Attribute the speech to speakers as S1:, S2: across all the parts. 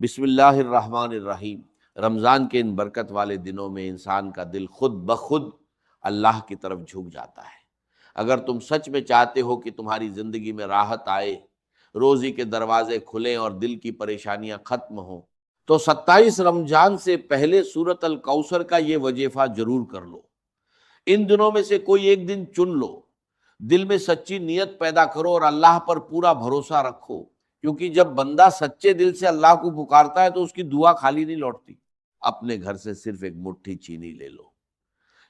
S1: بسم اللہ الرحمن الرحیم۔ رمضان کے ان برکت والے دنوں میں انسان کا دل خود بخود اللہ کی طرف جھک جاتا ہے۔ اگر تم سچ میں چاہتے ہو کہ تمہاری زندگی میں راحت آئے، روزی کے دروازے کھلیں اور دل کی پریشانیاں ختم ہوں، تو 27 رمضان سے پہلے سورۃ الکوثر کا یہ وظیفہ ضرور کر لو۔ ان دنوں میں سے کوئی ایک دن چن لو، دل میں سچی نیت پیدا کرو اور اللہ پر پورا بھروسہ رکھو، کیونکہ جب بندہ سچے دل سے اللہ کو پکارتا ہے تو اس کی دعا خالی نہیں لوٹتی۔ اپنے گھر سے صرف ایک مٹھی چینی لے لو۔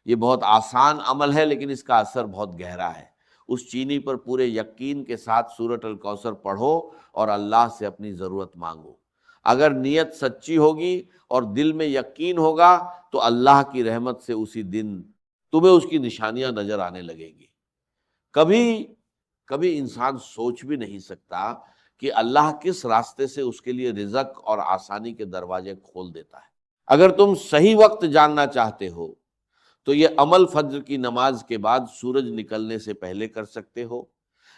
S1: یہ بہت آسان عمل ہے لیکن اس کا اثر بہت گہرا ہے۔ اس چینی پر پورے یقین کے ساتھ سورۃ الکوثر پڑھو اور اللہ سے اپنی ضرورت مانگو۔ اگر نیت سچی ہوگی اور دل میں یقین ہوگا تو اللہ کی رحمت سے اسی دن تمہیں اس کی نشانیاں نظر آنے لگیں گی۔ کبھی انسان سوچ بھی نہیں سکتا کہ اللہ کس راستے سے اس کے لیے رزق اور آسانی کے دروازے کھول دیتا ہے۔ اگر تم صحیح وقت جاننا چاہتے ہو تو یہ عمل فجر کی نماز کے بعد سورج نکلنے سے پہلے کر سکتے ہو،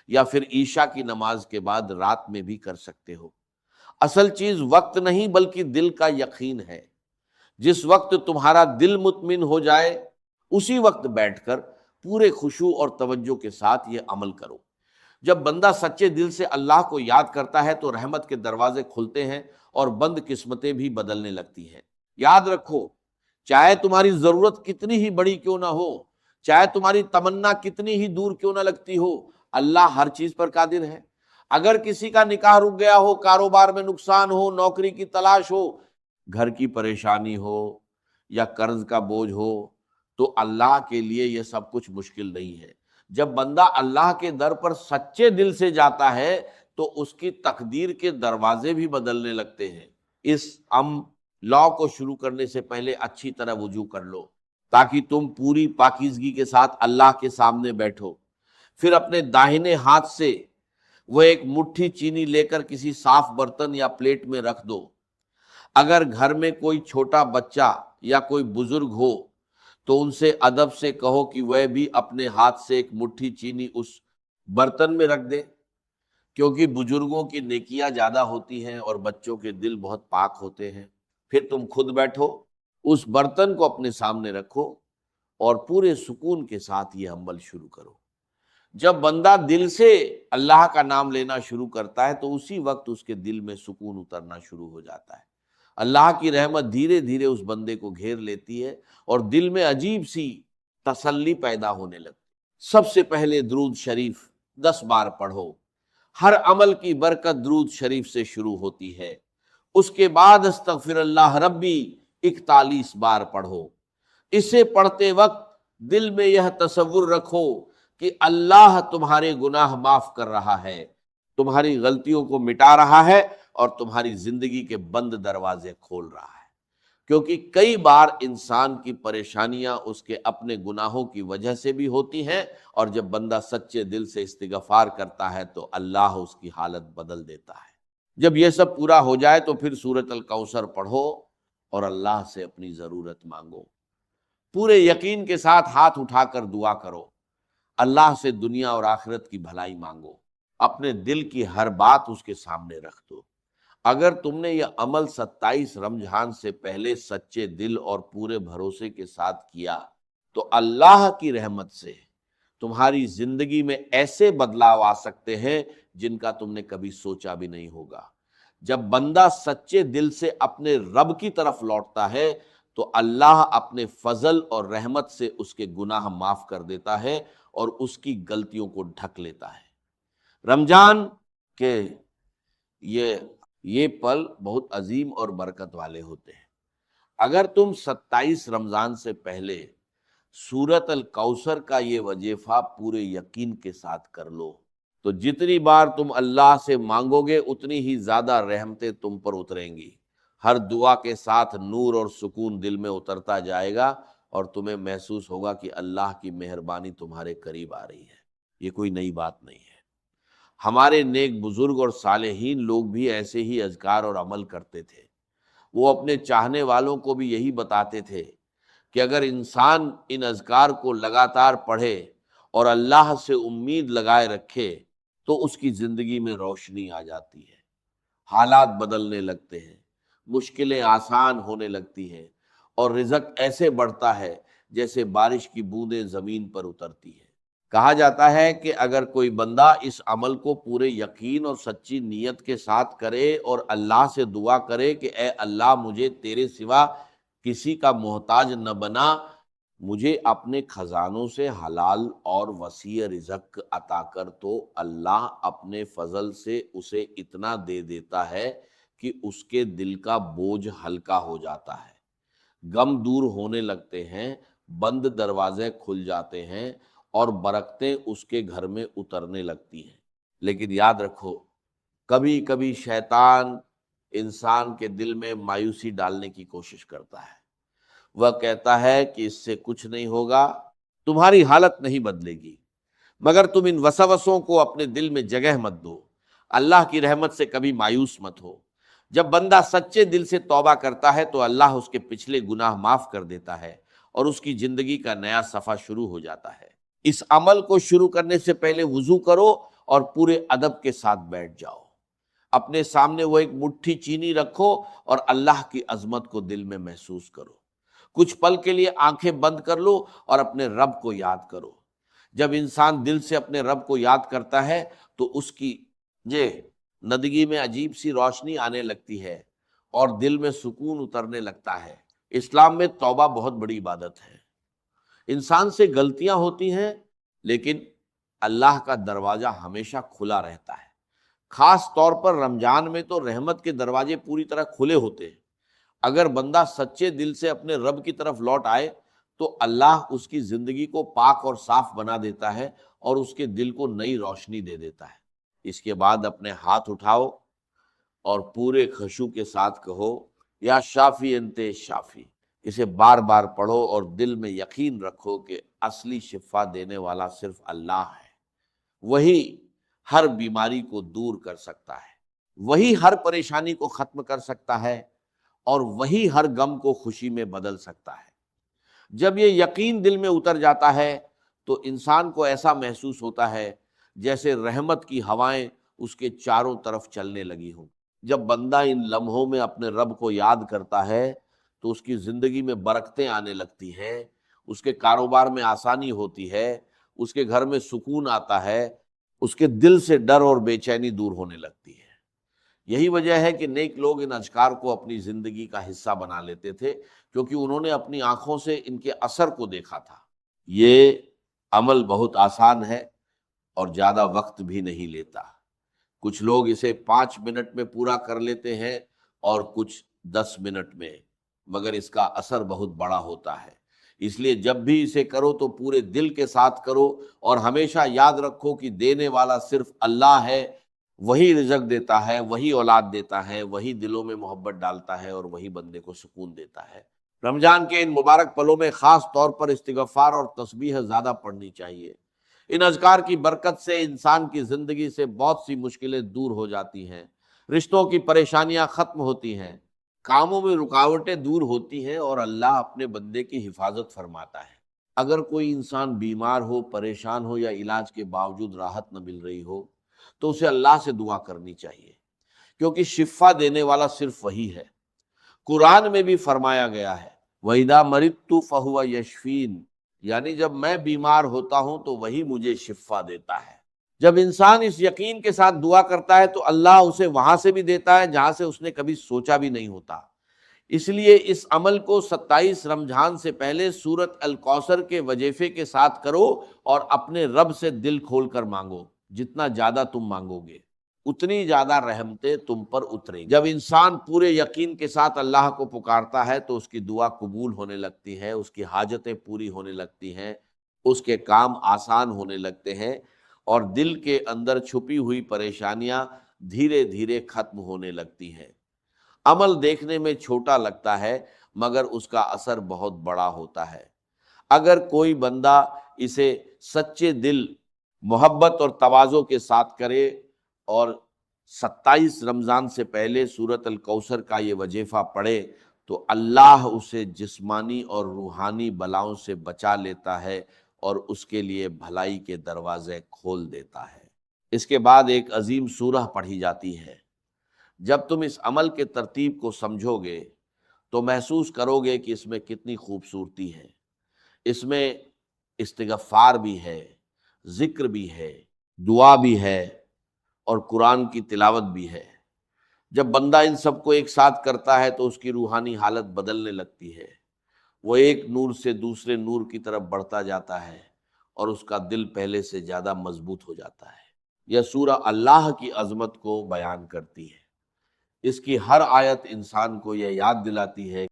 S1: یا پھر عشاء کی نماز کے بعد رات میں بھی کر سکتے ہو۔ اصل چیز وقت نہیں بلکہ دل کا یقین ہے۔ جس وقت تمہارا دل مطمئن ہو جائے اسی وقت بیٹھ کر پورے خشوع اور توجہ کے ساتھ یہ عمل کرو۔ جب بندہ سچے دل سے اللہ کو یاد کرتا ہے تو رحمت کے دروازے کھلتے ہیں اور بند قسمتیں بھی بدلنے لگتی ہیں۔ یاد رکھو، چاہے تمہاری ضرورت کتنی ہی بڑی کیوں نہ ہو، چاہے تمہاری تمنا کتنی ہی دور کیوں نہ لگتی ہو، اللہ ہر چیز پر قادر ہے۔ اگر کسی کا نکاح رک گیا ہو، کاروبار میں نقصان ہو، نوکری کی تلاش ہو، گھر کی پریشانی ہو یا قرض کا بوجھ ہو، تو اللہ کے لیے یہ سب کچھ مشکل نہیں ہے۔ جب بندہ اللہ کے در پر سچے دل سے جاتا ہے تو اس کی تقدیر کے دروازے بھی بدلنے لگتے ہیں۔ اس لا کو شروع کرنے سے پہلے اچھی طرح وضو کر لو تاکہ تم پوری پاکیزگی کے ساتھ اللہ کے سامنے بیٹھو۔ پھر اپنے داہنے ہاتھ سے وہ ایک مٹھی چینی لے کر کسی صاف برتن یا پلیٹ میں رکھ دو۔ اگر گھر میں کوئی چھوٹا بچہ یا کوئی بزرگ ہو تو ان سے ادب سے کہو کہ وہ بھی اپنے ہاتھ سے ایک مٹھی چینی اس برتن میں رکھ دے، کیونکہ بزرگوں کی نیکیاں زیادہ ہوتی ہیں اور بچوں کے دل بہت پاک ہوتے ہیں۔ پھر تم خود بیٹھو، اس برتن کو اپنے سامنے رکھو اور پورے سکون کے ساتھ یہ عمل شروع کرو۔ جب بندہ دل سے اللہ کا نام لینا شروع کرتا ہے تو اسی وقت اس کے دل میں سکون اترنا شروع ہو جاتا ہے۔ اللہ کی رحمت دھیرے دھیرے اس بندے کو گھیر لیتی ہے اور دل میں عجیب سی تسلی پیدا ہونے لگتی۔ سب سے پہلے درود شریف 10 بار پڑھو۔ ہر عمل کی برکت درود شریف سے شروع ہوتی ہے۔ اس کے بعد استغفر اللہ ربی 41 بار پڑھو۔ اسے پڑھتے وقت دل میں یہ تصور رکھو کہ اللہ تمہارے گناہ معاف کر رہا ہے، تمہاری غلطیوں کو مٹا رہا ہے اور تمہاری زندگی کے بند دروازے کھول رہا ہے، کیونکہ کئی بار انسان کی پریشانیاں اس کے اپنے گناہوں کی وجہ سے بھی ہوتی ہیں، اور جب بندہ سچے دل سے استغفار کرتا ہے تو اللہ اس کی حالت بدل دیتا ہے۔ جب یہ سب پورا ہو جائے تو پھر سورۃ الکوثر پڑھو اور اللہ سے اپنی ضرورت مانگو۔ پورے یقین کے ساتھ ہاتھ اٹھا کر دعا کرو، اللہ سے دنیا اور آخرت کی بھلائی مانگو، اپنے دل کی ہر بات اس کے سامنے رکھ دو۔ اگر تم نے یہ عمل 27 رمضان سے پہلے سچے دل اور پورے بھروسے کے ساتھ کیا تو اللہ کی رحمت سے تمہاری زندگی میں ایسے بدلاؤ آ سکتے ہیں جن کا تم نے کبھی سوچا بھی نہیں ہوگا۔ جب بندہ سچے دل سے اپنے رب کی طرف لوٹتا ہے تو اللہ اپنے فضل اور رحمت سے اس کے گناہ معاف کر دیتا ہے اور اس کی غلطیوں کو ڈھک لیتا ہے۔ رمضان کے یہ پل بہت عظیم اور برکت والے ہوتے ہیں۔ اگر تم 27 رمضان سے پہلے سورۃ الکوثر کا یہ وظیفہ پورے یقین کے ساتھ کر لو تو جتنی بار تم اللہ سے مانگو گے اتنی ہی زیادہ رحمتیں تم پر اتریں گی۔ ہر دعا کے ساتھ نور اور سکون دل میں اترتا جائے گا اور تمہیں محسوس ہوگا کہ اللہ کی مہربانی تمہارے قریب آ رہی ہے۔ یہ کوئی نئی بات نہیں ہے۔ ہمارے نیک بزرگ اور صالحین لوگ بھی ایسے ہی اذکار اور عمل کرتے تھے۔ وہ اپنے چاہنے والوں کو بھی یہی بتاتے تھے کہ اگر انسان ان اذکار کو لگاتار پڑھے اور اللہ سے امید لگائے رکھے تو اس کی زندگی میں روشنی آ جاتی ہے، حالات بدلنے لگتے ہیں، مشکلیں آسان ہونے لگتی ہیں اور رزق ایسے بڑھتا ہے جیسے بارش کی بوندیں زمین پر اترتی ہیں۔ کہا جاتا ہے کہ اگر کوئی بندہ اس عمل کو پورے یقین اور سچی نیت کے ساتھ کرے اور اللہ سے دعا کرے کہ اے اللہ مجھے تیرے سوا کسی کا محتاج نہ بنا، مجھے اپنے خزانوں سے حلال اور وسیع رزق عطا کر، تو اللہ اپنے فضل سے اسے اتنا دے دیتا ہے کہ اس کے دل کا بوجھ ہلکا ہو جاتا ہے، غم دور ہونے لگتے ہیں، بند دروازے کھل جاتے ہیں اور برکتیں اس کے گھر میں اترنے لگتی ہیں۔ لیکن یاد رکھو، کبھی کبھی شیطان انسان کے دل میں مایوسی ڈالنے کی کوشش کرتا ہے۔ وہ کہتا ہے کہ اس سے کچھ نہیں ہوگا، تمہاری حالت نہیں بدلے گی، مگر تم ان وسوسوں کو اپنے دل میں جگہ مت دو، اللہ کی رحمت سے کبھی مایوس مت ہو۔ جب بندہ سچے دل سے توبہ کرتا ہے تو اللہ اس کے پچھلے گناہ معاف کر دیتا ہے اور اس کی زندگی کا نیا صفحہ شروع ہو جاتا ہے۔ اس عمل کو شروع کرنے سے پہلے وضو کرو اور پورے ادب کے ساتھ بیٹھ جاؤ۔ اپنے سامنے وہ ایک مٹھی چینی رکھو اور اللہ کی عظمت کو دل میں محسوس کرو۔ کچھ پل کے لیے آنکھیں بند کر لو اور اپنے رب کو یاد کرو۔ جب انسان دل سے اپنے رب کو یاد کرتا ہے تو اس کی زندگی میں عجیب سی روشنی آنے لگتی ہے اور دل میں سکون اترنے لگتا ہے۔ اسلام میں توبہ بہت بڑی عبادت ہے۔ انسان سے غلطیاں ہوتی ہیں لیکن اللہ کا دروازہ ہمیشہ کھلا رہتا ہے۔ خاص طور پر رمضان میں تو رحمت کے دروازے پوری طرح کھلے ہوتے ہیں۔ اگر بندہ سچے دل سے اپنے رب کی طرف لوٹ آئے تو اللہ اس کی زندگی کو پاک اور صاف بنا دیتا ہے اور اس کے دل کو نئی روشنی دے دیتا ہے۔ اس کے بعد اپنے ہاتھ اٹھاؤ اور پورے خشوع کے ساتھ کہو یا شافی انت شافی۔ اسے بار بار پڑھو اور دل میں یقین رکھو کہ اصلی شفا دینے والا صرف اللہ ہے۔ وہی ہر بیماری کو دور کر سکتا ہے، وہی ہر پریشانی کو ختم کر سکتا ہے اور وہی ہر غم کو خوشی میں بدل سکتا ہے۔ جب یہ یقین دل میں اتر جاتا ہے تو انسان کو ایسا محسوس ہوتا ہے جیسے رحمت کی ہوائیں اس کے چاروں طرف چلنے لگی ہوں۔ جب بندہ ان لمحوں میں اپنے رب کو یاد کرتا ہے تو اس کی زندگی میں برکتیں آنے لگتی ہیں، اس کے کاروبار میں آسانی ہوتی ہے، اس کے گھر میں سکون آتا ہے، اس کے دل سے ڈر اور بے چینی دور ہونے لگتی ہے۔ یہی وجہ ہے کہ نیک لوگ ان اذکار کو اپنی زندگی کا حصہ بنا لیتے تھے، کیونکہ انہوں نے اپنی آنکھوں سے ان کے اثر کو دیکھا تھا۔ یہ عمل بہت آسان ہے اور زیادہ وقت بھی نہیں لیتا۔ کچھ لوگ اسے 5 منٹ میں پورا کر لیتے ہیں اور کچھ 10 منٹ میں، مگر اس کا اثر بہت بڑا ہوتا ہے۔ اس لیے جب بھی اسے کرو تو پورے دل کے ساتھ کرو اور ہمیشہ یاد رکھو کہ دینے والا صرف اللہ ہے، وہی رزق دیتا ہے، وہی اولاد دیتا ہے، وہی دلوں میں محبت ڈالتا ہے اور وہی بندے کو سکون دیتا ہے۔ رمضان کے ان مبارک پلوں میں خاص طور پر استغفار اور تسبیح زیادہ پڑھنی چاہیے۔ ان اذکار کی برکت سے انسان کی زندگی سے بہت سی مشکلیں دور ہو جاتی ہیں، رشتوں کی پریشانیاں ختم ہوتی ہیں، کاموں میں رکاوٹیں دور ہوتی ہیں اور اللہ اپنے بندے کی حفاظت فرماتا ہے۔ اگر کوئی انسان بیمار ہو، پریشان ہو یا علاج کے باوجود راحت نہ مل رہی ہو تو اسے اللہ سے دعا کرنی چاہیے، کیونکہ شفا دینے والا صرف وہی ہے۔ قرآن میں بھی فرمایا گیا ہے وَإِذَا مَرِضْتُ فَهُوَ يَشْفِينِ، یعنی جب میں بیمار ہوتا ہوں تو وہی مجھے شفا دیتا ہے۔ جب انسان اس یقین کے ساتھ دعا کرتا ہے تو اللہ اسے وہاں سے بھی دیتا ہے جہاں سے اس نے کبھی سوچا بھی نہیں ہوتا۔ اس لیے اس عمل کو 27 رمضان سے پہلے سورۃ الکوثر کے وظیفے کے ساتھ کرو اور اپنے رب سے دل کھول کر مانگو۔ جتنا زیادہ تم مانگو گے اتنی زیادہ رحمتیں تم پر اتریں گی۔ جب انسان پورے یقین کے ساتھ اللہ کو پکارتا ہے تو اس کی دعا قبول ہونے لگتی ہے، اس کی حاجتیں پوری ہونے لگتی ہیں، اس کے کام آسان ہونے لگتے ہیں اور دل کے اندر چھپی ہوئی پریشانیاں دھیرے دھیرے ختم ہونے لگتی ہیں۔ عمل دیکھنے میں چھوٹا لگتا ہے مگر اس کا اثر بہت بڑا ہوتا ہے۔ اگر کوئی بندہ اسے سچے دل، محبت اور تواضع کے ساتھ کرے اور 27 رمضان سے پہلے سورۃ الکوثر کا یہ وظیفہ پڑھے تو اللہ اسے جسمانی اور روحانی بلاؤں سے بچا لیتا ہے اور اس کے لیے بھلائی کے دروازے کھول دیتا ہے۔ اس کے بعد ایک عظیم سورہ پڑھی جاتی ہے جب تم اس عمل کے ترتیب کو سمجھو گے تو محسوس کرو گے کہ اس میں کتنی خوبصورتی ہے۔ اس میں استغفار بھی ہے، ذکر بھی ہے، دعا بھی ہے اور قرآن کی تلاوت بھی ہے۔ جب بندہ ان سب کو ایک ساتھ کرتا ہے تو اس کی روحانی حالت بدلنے لگتی ہے، وہ ایک نور سے دوسرے نور کی طرف بڑھتا جاتا ہے اور اس کا دل پہلے سے زیادہ مضبوط ہو جاتا ہے۔ یہ سورہ اللہ کی عظمت کو بیان کرتی ہے۔ اس کی ہر آیت انسان کو یہ یاد دلاتی ہے